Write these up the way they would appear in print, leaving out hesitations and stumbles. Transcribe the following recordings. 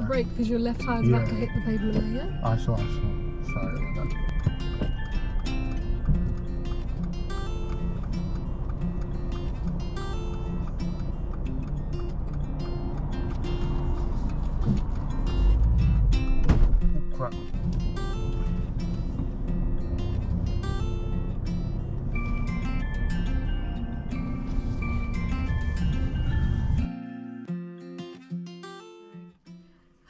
brake because your left tire's about to hit the pavement there, yeah? I saw. Sorry about that. Oh, crap.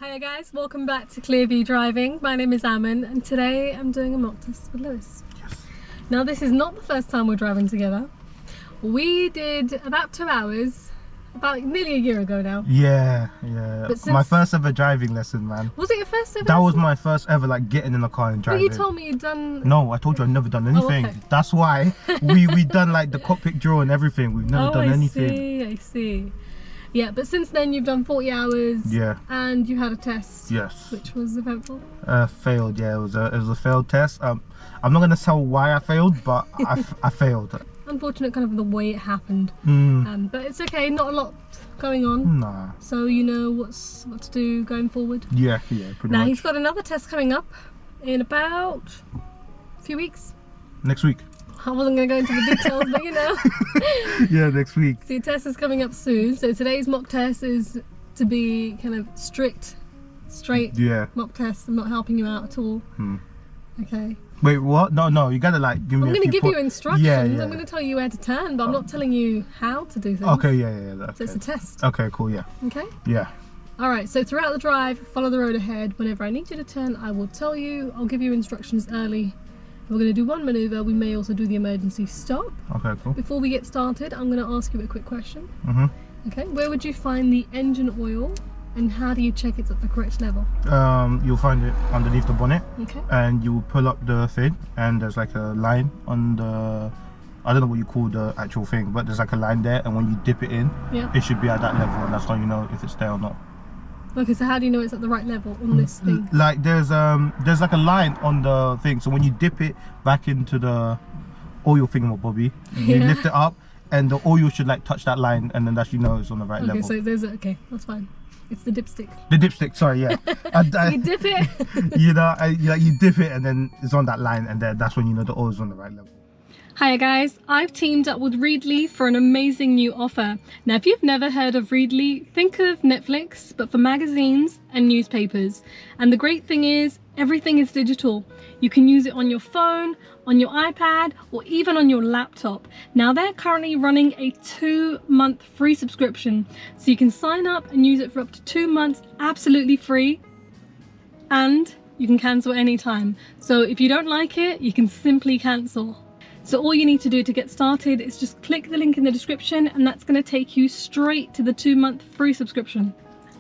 Hiya guys, welcome back to Clearview Driving. My name is Ammon and today I'm doing a mock test with Lewis. Yes. Now this is not the first time we're driving together. We did about 2 hours, about nearly a year ago now. Yeah. My first ever driving lesson, man. Was it your first ever That was lesson? my first ever, like, getting in the car and But driving. you told me you'd done... No, I told you I've never done anything. okay. That's why we done like the cockpit drill and everything. We've never done anything. I see. Yeah, but since then you've done 40 hours. Yeah. And you had a test. Yes. Which was eventful. Failed. Yeah, it was a failed test. I'm not gonna tell why I failed, but I failed. Unfortunate, kind of the way it happened. But it's okay. Not a lot going on. Nah. So you know what to do going forward. Yeah. Pretty Now much. he's got another test coming up in about a few weeks. Next week. I wasn't going to go into the details, but you know. Yeah, next week. So your test is coming up soon. So today's mock test is to be kind of straight mock test. I'm not helping you out at all. Okay. Wait, what? No, you gotta like give me. I'm going to give you instructions. Yeah. I'm going to tell you where to turn, but I'm not telling you how to do things. Okay, yeah. Okay. So it's a test. Okay, cool, yeah. Okay. Yeah. All right. So throughout the drive, follow the road ahead. Whenever I need you to turn, I will tell you. I'll give you instructions early. We're going to do one manoeuvre. We may also do the emergency stop. Okay, cool. Before we get started, I'm going to ask you a quick question. Okay, where would you find the engine oil and how do you check it's at the correct level? You'll find it underneath the bonnet. Okay. And you pull up the thing and there's like a line on the, I don't know what you call the actual thing, but there's like a line there, and when you dip it in, it should be at that level, and that's how you know if it's there or not. Okay, so how do you know it's at the right level on this thing? Like there's like a line on the thing, so when you dip it back into the oil thingamabobby, you lift it up and the oil should like touch that line, and then that's, you know, it's on the right level. Okay, so there's okay, that's fine. It's the dipstick. The dipstick, sorry, yeah. So you dip it. You know, you dip it and then it's on that line, and then that's when you know the oil's on the right level. Hiya guys, I've teamed up with Readly for an amazing new offer. Now if you've never heard of Readly, think of Netflix but for magazines and newspapers. And the great thing is, everything is digital. You can use it on your phone, on your iPad, or even on your laptop. Now they're currently running a 2-month free subscription. So you can sign up and use it for up to 2 months absolutely free. And you can cancel anytime. So if you don't like it, you can simply cancel. So all you need to do to get started is just click the link in the description, and that's going to take you straight to the 2-month free subscription.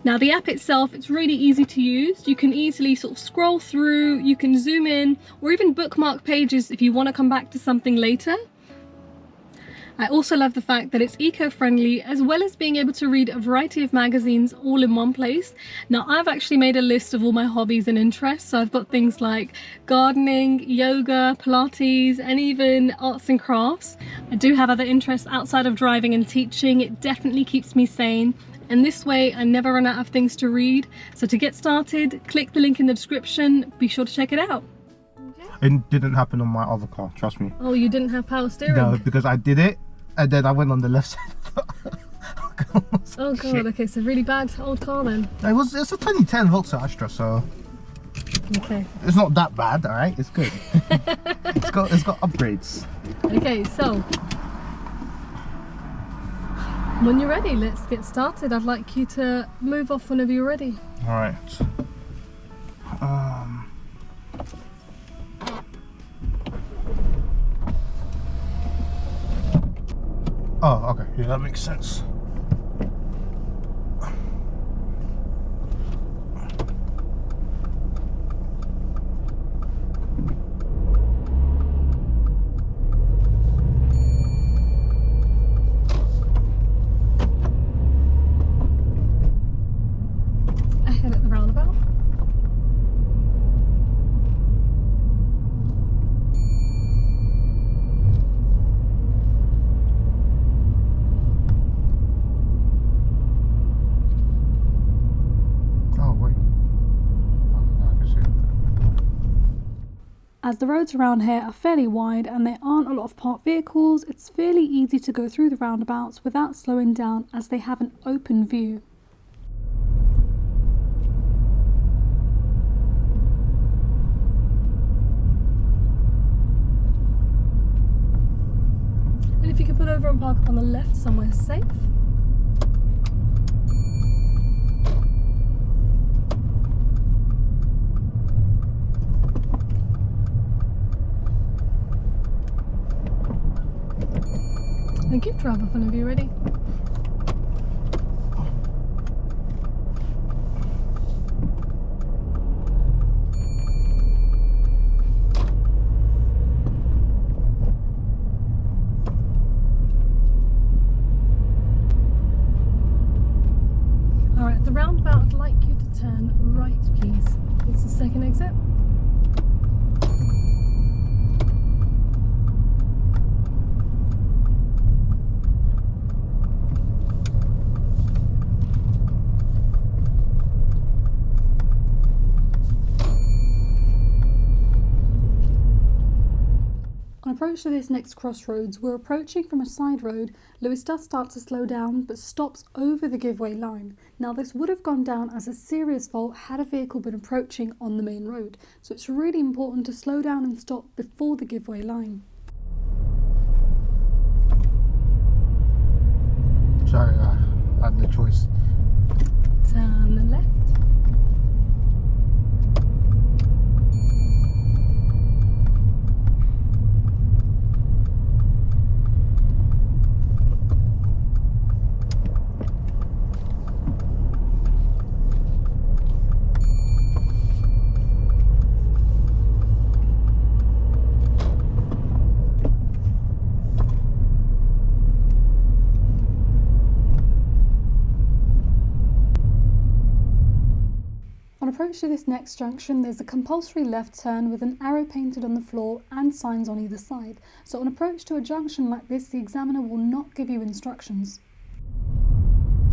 Now the app itself, it's really easy to use. You can easily sort of scroll through, you can zoom in, or even bookmark pages if you want to come back to something later. I also love the fact that it's eco-friendly, as well as being able to read a variety of magazines all in one place. Now I've actually made a list of all my hobbies and interests. So I've got things like gardening, yoga, Pilates, and even arts and crafts. I do have other interests outside of driving and teaching. It definitely keeps me sane. And this way I never run out of things to read. So to get started, click the link in the description. Be sure to check it out. It didn't happen on my other car, trust me. Oh, you didn't have power steering? No, because I did it and then I went on the left side. Oh god, okay, so really bad old car then. It's a 2010 Volkswagen Astra, so okay, it's not that bad, alright, it's good. it's got upgrades. Okay, so when you're ready, let's get started. I'd like you to move off whenever you're ready. Alright. Oh, okay, yeah, that makes sense. Ahead at the roundabout. As the roads around here are fairly wide and there aren't a lot of parked vehicles, it's fairly easy to go through the roundabouts without slowing down as they have an open view. And if you could pull over and park up on the left somewhere safe. Thank you. Driver, whenever you're ready. Alright, at the roundabout, I'd like you to turn right, please. It's the second exit. On approach to this next crossroads, we're approaching from a side road. Lewis does start to slow down but stops over the giveaway line. Now this would have gone down as a serious fault had a vehicle been approaching on the main road, so it's really important to slow down and stop before the giveaway line. Sorry, I had no choice. Turn the left. On approach to this next junction, there's a compulsory left turn with an arrow painted on the floor and signs on either side. So on approach to a junction like this, the examiner will not give you instructions.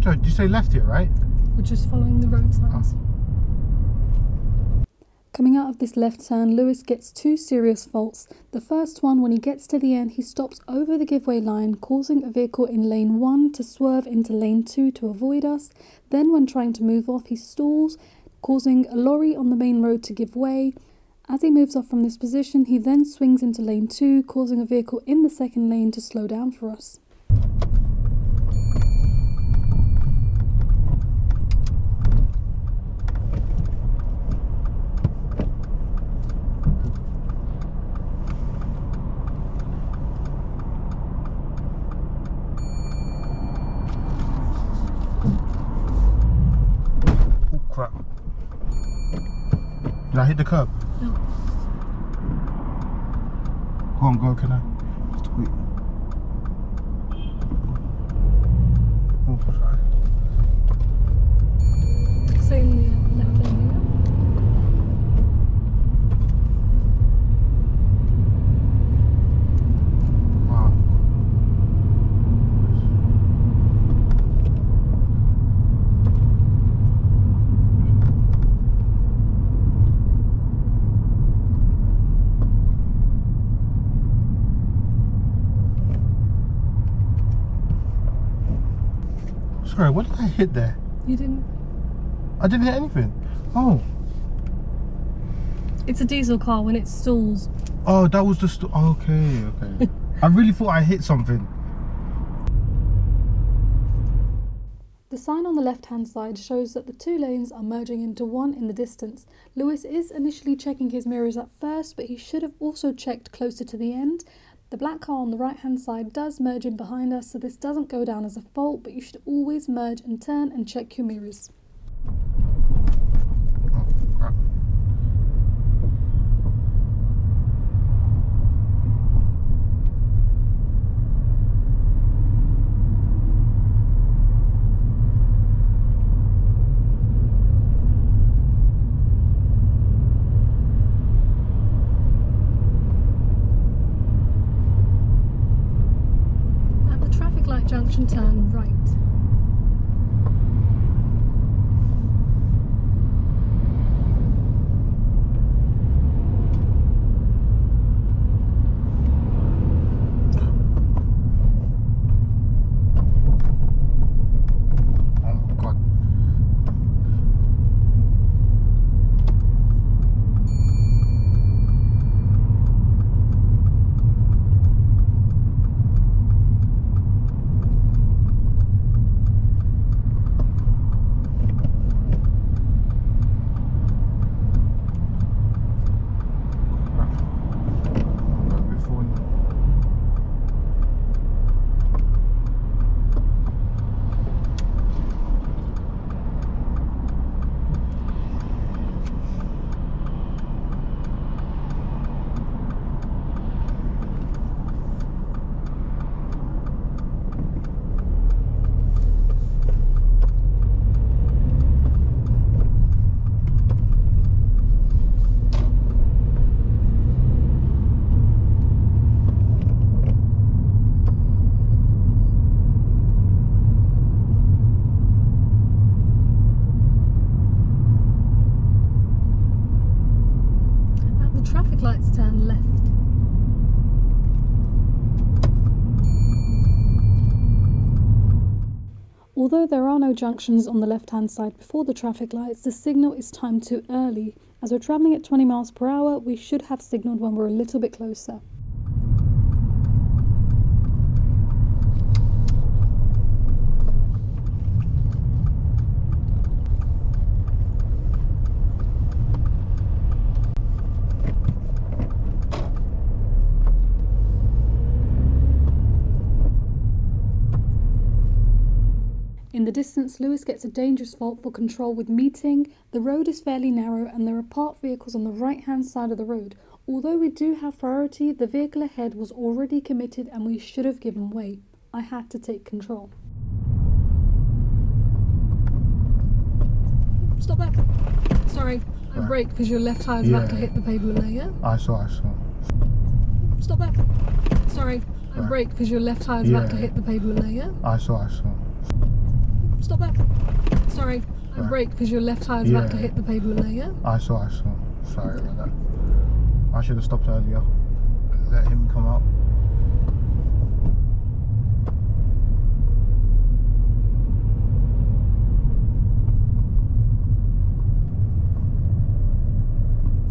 So, did you say left here, right? We're just following the road signs. Coming out of this left turn, Lewis gets two serious faults. The first one, when he gets to the end, he stops over the giveaway line, causing a vehicle in lane 1 to swerve into lane 2 to avoid us. Then when trying to move off, he stalls, causing a lorry on the main road to give way. As he moves off from this position, he then swings into lane 2, causing a vehicle in the second lane to slow down for us. Oh crap. Did I hit the curb? No. Go on, go, can I? Have to wait. Oh, sorry. So in the left lane here. Wow. Sorry, what did I hit there? You didn't. I didn't hit anything. Oh. It's a diesel car when it stalls. Oh, that was the okay. I really thought I hit something. The sign on the left-hand side shows that the two lanes are merging into one in the distance. Lewis is initially checking his mirrors at first, but he should have also checked closer to the end. The black car on the right-hand side does merge in behind us, so this doesn't go down as a fault, but you should always merge and turn and check your mirrors. Oh, crap. Junction, turn right. Although there are no junctions on the left-hand side before the traffic lights, the signal is timed too early. As we're travelling at 20 miles per hour, we should have signalled when we're a little bit closer. In the distance, Lewis gets a dangerous fault for control with meeting. The road is fairly narrow and there are parked vehicles on the right-hand side of the road. Although we do have priority, the vehicle ahead was already committed and we should have given way. I had to take control. Stop that. Sorry, I braked because your left tyre is about to hit the pavement there, yeah? I saw. Stop that. Sorry, I braked because your left tyre is about to hit the pavement there, yeah? I saw. Stop that. Sorry, I braked because your left tyre is about to hit the pavement there, yeah? I saw. Sorry about that. I should have stopped earlier. Let him come out.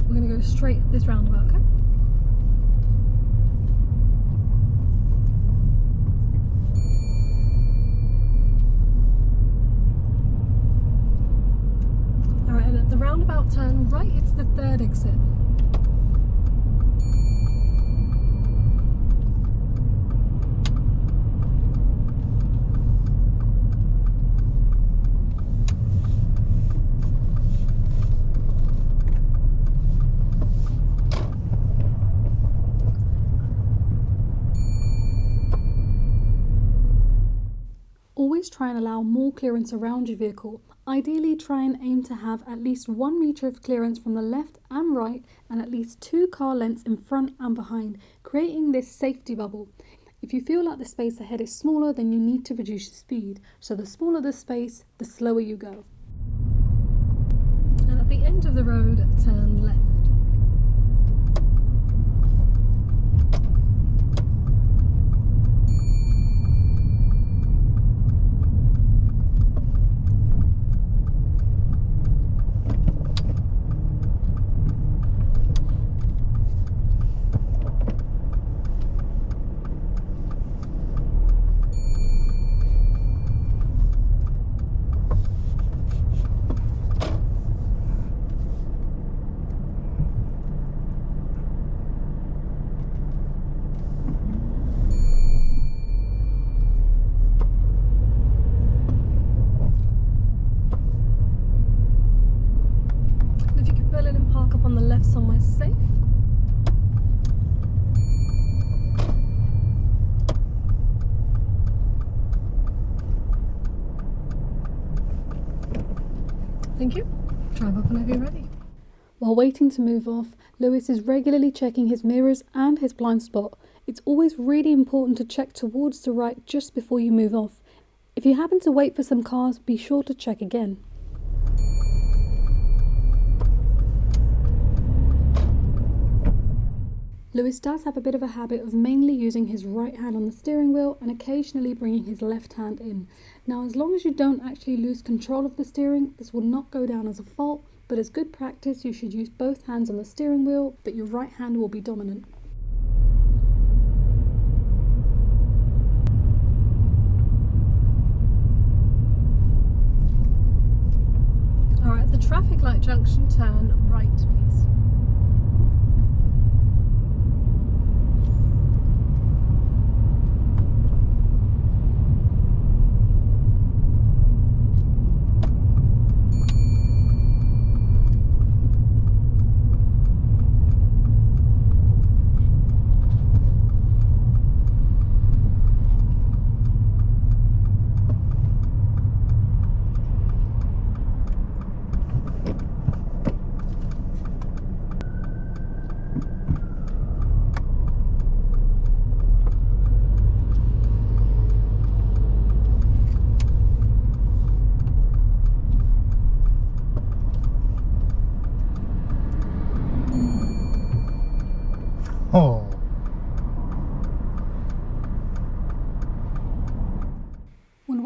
We're going to go straight at this roundabout, okay? Alright, and at the roundabout turn right, it's the third exit. Always try and allow more clearance around your vehicle. Ideally, try and aim to have at least 1 metre of clearance from the left and right and at least 2 car lengths in front and behind, creating this safety bubble. If you feel like the space ahead is smaller, then you need to reduce your speed. So the smaller the space, the slower you go. And at the end of the road, turn left. Somewhere safe. Thank you. Drive up whenever you're ready. While waiting to move off, Lewis is regularly checking his mirrors and his blind spot. It's always really important to check towards the right just before you move off. If you happen to wait for some cars, be sure to check again. Lewis does have a bit of a habit of mainly using his right hand on the steering wheel and occasionally bringing his left hand in. Now, as long as you don't actually lose control of the steering, this will not go down as a fault, but as good practice, you should use both hands on the steering wheel, but your right hand will be dominant. Alright, the traffic light junction, turn right, please.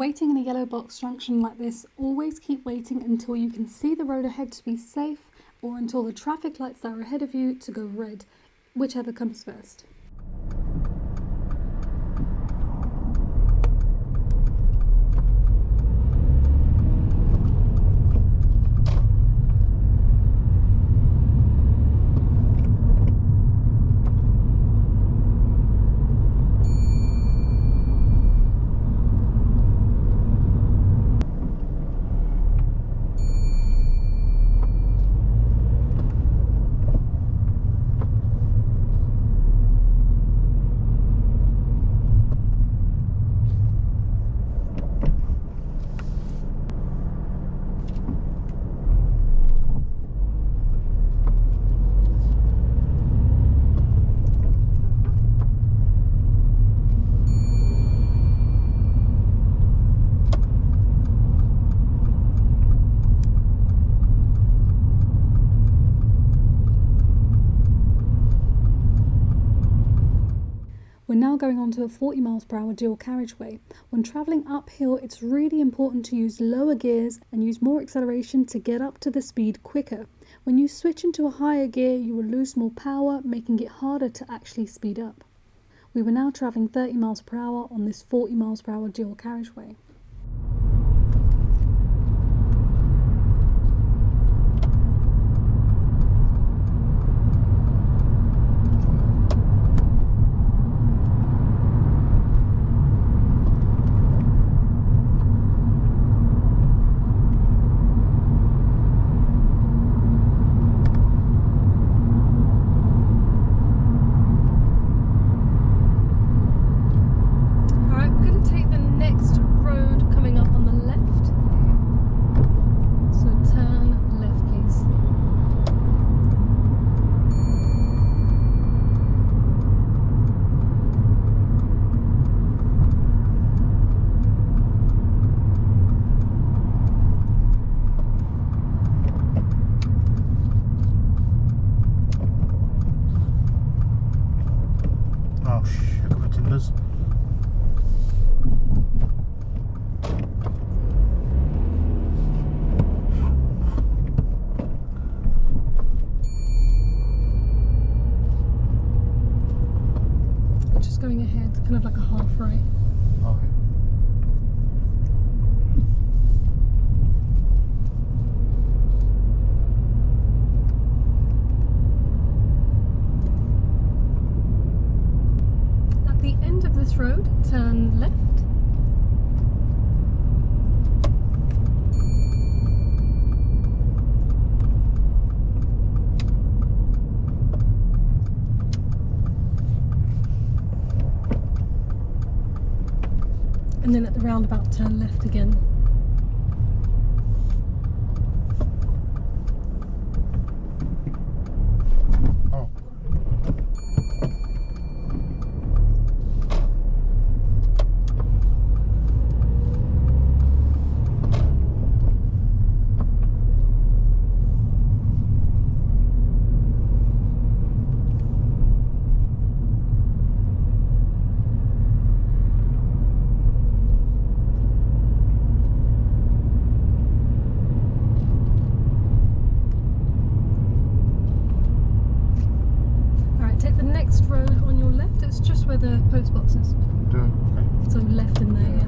waiting in a yellow box junction like this, always keep waiting until you can see the road ahead to be safe, or until the traffic lights that are ahead of you to go red, whichever comes first. We're now going on to a 40 miles per hour dual carriageway. When travelling uphill, it's really important to use lower gears and use more acceleration to get up to the speed quicker. When you switch into a higher gear, you will lose more power, making it harder to actually speed up. We were now travelling 30 miles per hour on this 40 miles per hour dual carriageway. Going ahead, kind of like a half right. Okay. At the end of this road, turn left. And then at the roundabout, turn left again. Oh. Road on your left, it's just where the post box is. Okay. So left in there, yeah.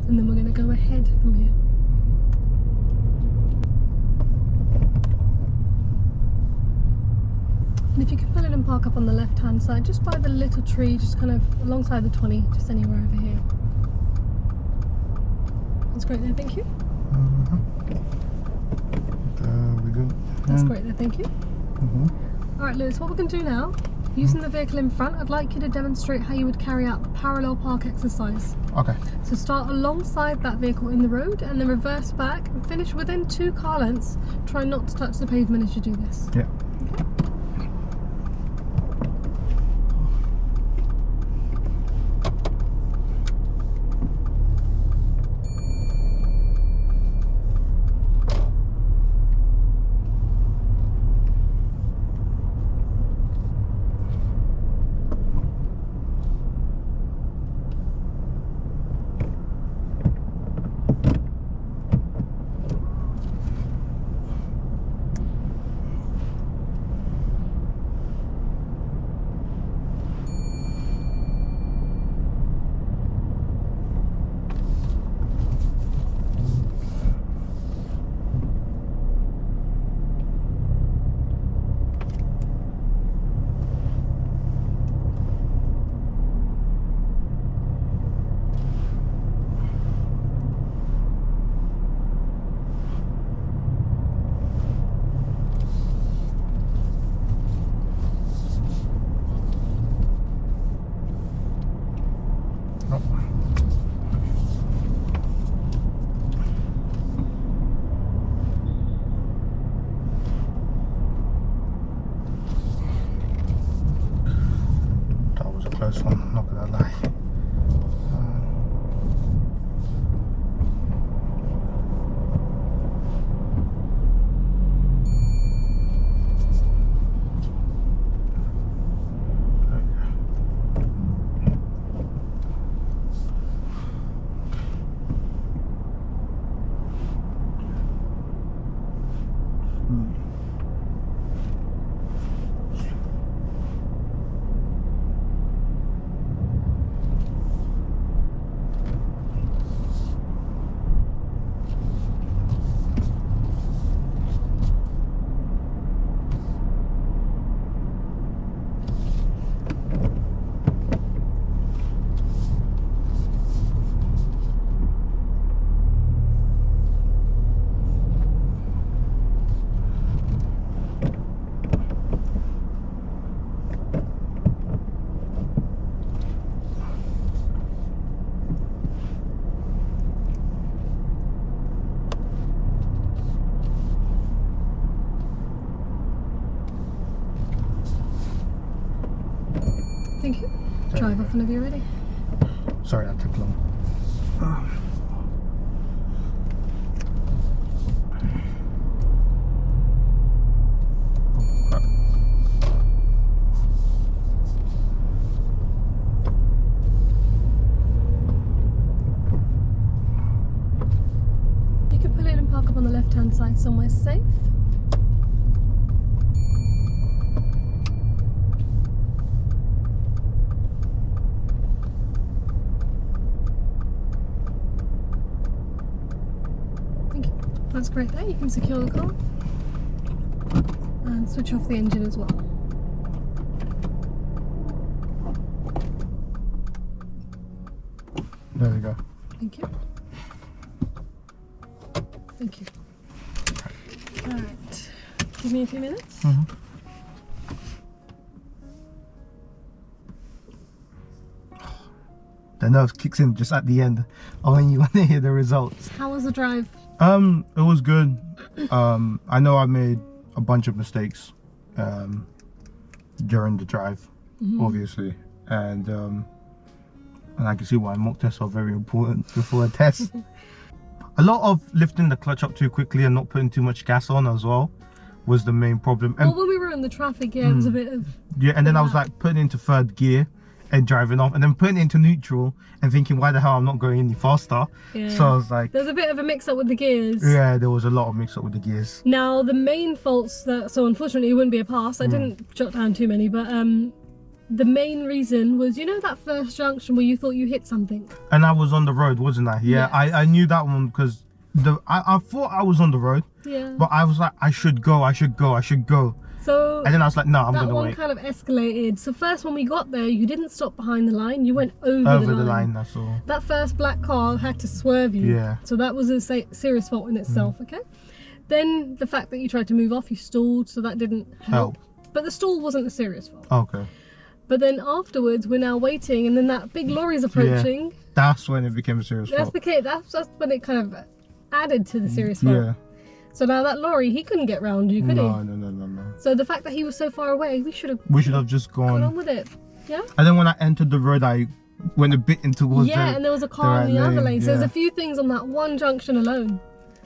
And then we're going to go ahead from here. And if you can pull in and park up on the left hand side, just by the little tree, just kind of alongside the 20, just anywhere over here. That's great there, thank you. There we go. That's great there, thank you. Alright Lewis, what we're going to do now, using the vehicle in front, I'd like you to demonstrate how you would carry out the parallel park exercise. Okay. So start alongside that vehicle in the road and then reverse back and finish within 2 car lengths. Try not to touch the pavement as you do this. Yeah. Okay. close one, not gonna lie. Thank you. Drive off whenever you're ready. Sorry, that took long. You can pull in and park up on the left-hand side somewhere safe. That's great there, you can secure the car and switch off the engine as well. There we go. Thank you. Thank you. Alright, give me a few minutes. The nerves kicks in just at the end when you want to hear the results. How was the drive? It was good. I know I made a bunch of mistakes during the drive, obviously, and I can see why mock tests are very important before a test. A lot of lifting the clutch up too quickly and not putting too much gas on as well was the main problem. And well, when we were in the traffic, yeah, it was a bit of... Yeah, and then I was like putting into third gear and driving off, and then putting it into neutral and thinking, why the hell I'm not going any faster? Yeah. So I was like, there's a bit of a mix-up with the gears. Yeah, there was a lot of mix-up with the gears. Now, the main faults that... So, unfortunately, it wouldn't be a pass. I didn't jot down too many, but the main reason was, you know that first junction where you thought you hit something? And I was on the road, wasn't I? Yeah, Yes. I knew that one because I thought I was on the road, Yeah. but I was like, I should go. So... And then I was like, no, I'm going that to one wait. kind of escalated. So first when we got there, you didn't stop behind the line, you went over the line, that's all. That first black car had to swerve you. Yeah. So that was a serious fault in itself, okay? Then the fact that you tried to move off, you stalled, so that didn't help. But the stall wasn't a serious fault. Okay. But then afterwards, we're now waiting, and then that big lorry's approaching. Yeah. That's when it became a serious fault. That's when it kind of added to the serious fault. Yeah. So now that lorry, he couldn't get round you, could he? No. So the fact that he was so far away, we should have just gone on gone. with it. Yeah? And then when I entered the road, I went a bit in towards and there was a car in the other lane. So yeah. there's a few things on that one junction alone.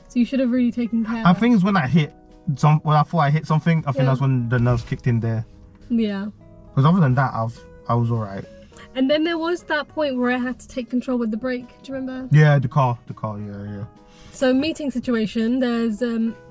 So you should have really taken care I of think it's when I hit when I thought I hit something, I think that's when the nerves kicked in there. Yeah. Because other than that, I was alright. And then there was that point where I had to take control with the brake. Do you remember? Yeah, the car, yeah. So meeting situation, there's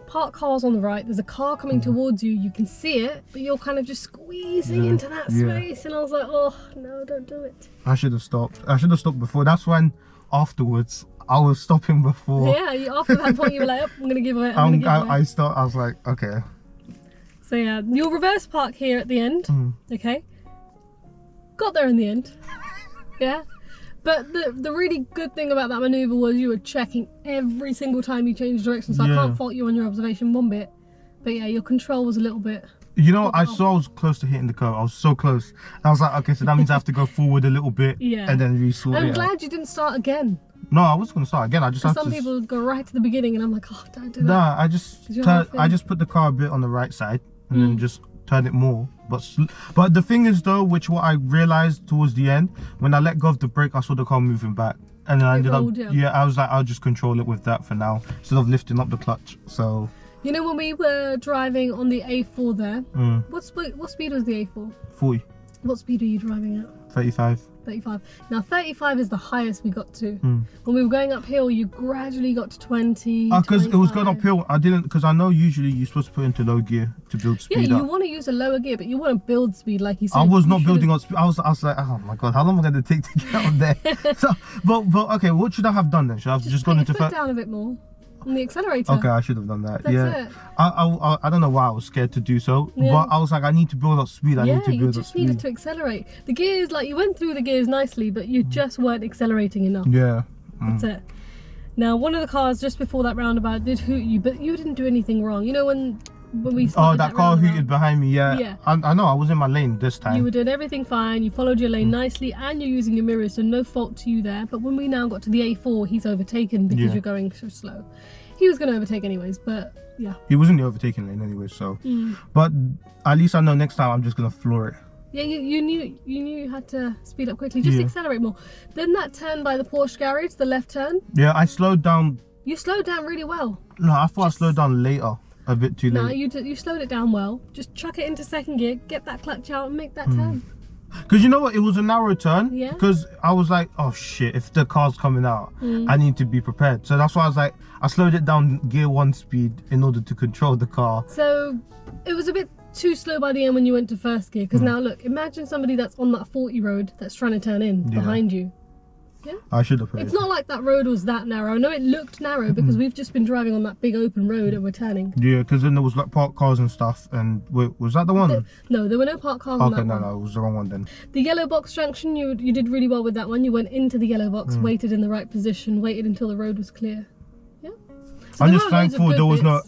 parked cars on the right, there's a car coming towards you, you can see it, but you're kind of just squeezing into that space, and I was like, oh no, don't do it. I should have stopped. I should have stopped before. That's when afterwards I was stopping before. Yeah, after that point you were like, oh, I'm gonna give it. I was like, okay. So yeah, you'll reverse park here at the end, okay? Got there in the end, yeah? But the really good thing about that manoeuvre was you were checking every single time you changed direction, so I can't fault you on your observation one bit. But yeah, your control was a little bit... You know, I saw I was close to hitting the curb. I was so close. I was like, okay, so that means I have to go forward a little bit and then re-sort it. I'm glad you didn't start again. No, I was going to start again. I just have some people go right to the beginning and I'm like, oh, don't do that. Nah, I just put the car a bit on the right side and then just turn it more. But the thing is though, what I realized towards the end, when I let go of the brake, I saw the car moving back. And then I ended up, I was like, I'll just control it with that for now, instead of lifting up the clutch. So. You know, when we were driving on the A4 there, what speed was the A4? 40. What speed are you driving at? 35. 35. Now 35 is the highest we got to. When we were going uphill, you gradually got to 20. Because it was going uphill. I didn't, because I know usually you're supposed to put into low gear to build speed. Yeah, you want to use a lower gear, but you want to build speed, like you said. I was not building up speed. I was like, oh my god, how long am I going to take to get up there? So, but okay, what should I have done then? Should I have just gone into foot down a bit more on the accelerator? Okay, I should have done that. That's it. I don't know why I was scared to do so, but I was like, I need to build up speed. You just needed to accelerate. The gears, like you went through the gears nicely, but you just weren't accelerating enough. Yeah. That's it. Now, one of the cars just before that roundabout did hoot you, but you didn't do anything wrong. You know when we started that car hooted behind me. Yeah. I know. I was in my lane this time. You were doing everything fine. You followed your lane nicely, and you're using your mirrors, so no fault to you there. But when we now got to the A4, he's overtaken because you're going so slow. He was going to overtake anyways, but yeah. He was in the overtaking lane anyway, so. But at least I know next time I'm just going to floor it. Yeah, you knew you had to speed up quickly. Just accelerate more. Then that turn by the Porsche garage, the left turn. Yeah, I slowed down. You slowed down really well. No, I thought I slowed down later. A bit too late. No, you slowed it down well. Just chuck it into second gear, get that clutch out and make that turn. Because you know what, it was a narrow turn. Yeah. Because I was like, oh shit, if the car's coming out, I need to be prepared. So that's why I was like, I slowed it down gear 1 speed in order to control the car. So it was a bit too slow by the end when you went to first gear. Because now look, imagine somebody that's on that 40 road that's trying to turn in behind you. Yeah. I should have. It's not like that road was that narrow. No, it looked narrow because we've just been driving on that big open road and we're turning. Yeah, because then there was like parked cars and stuff. And wait, was that the one? No, there were no parked cars on that one. No, it was the wrong one then. The yellow box junction, you did really well with that one. You went into the yellow box, waited in the right position, waited until the road was clear. Yeah. So I'm just thankful there was no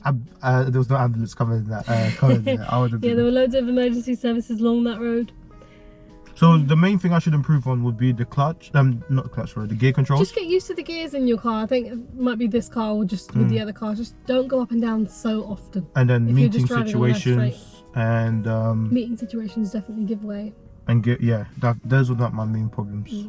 ambulance coming there. I would have. Yeah, there were loads of emergency services along that road. So the main thing I should improve on would be the clutch, not the clutch, sorry, the gear control. Just get used to the gears in your car. I think it might be this car or just with the other car. Just don't go up and down so often. And then meeting situations and meeting situations definitely give way. And those are not my main problems,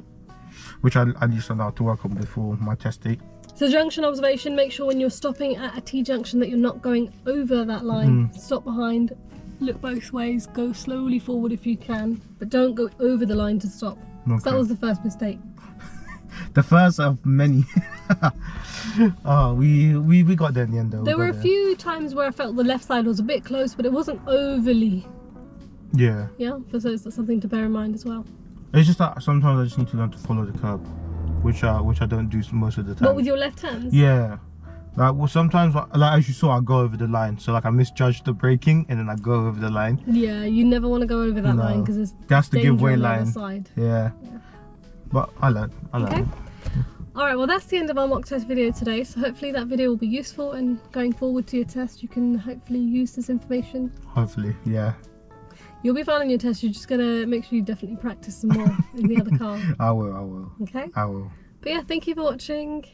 which I at least I know how to work on before my test date. So junction observation: make sure when you're stopping at a T junction that you're not going over that line. Stop behind. Look both ways, go slowly forward if you can, but don't go over the line to stop. Okay. That was the first mistake. The first of many. Oh, we got there in the end though. There were a few times where I felt the left side was a bit close, but it wasn't overly. Yeah, so it's something to bear in mind as well. It's just that sometimes I just need to learn to follow the curb, which I don't do most of the time. What, with your left hands? Yeah. Like, well, sometimes, like as you saw, I go over the line. So like I misjudged the braking and then I go over the line. Yeah, you never want to go over that line because that's the giveaway line. Side. Yeah. But I learned. Okay. Alright, well that's the end of our mock test video today. So hopefully that video will be useful, and going forward to your test you can hopefully use this information. Hopefully, yeah. You'll be fine on your test, you're just gonna make sure you definitely practice some more in the other car. I will. Okay? I will. But yeah, thank you for watching.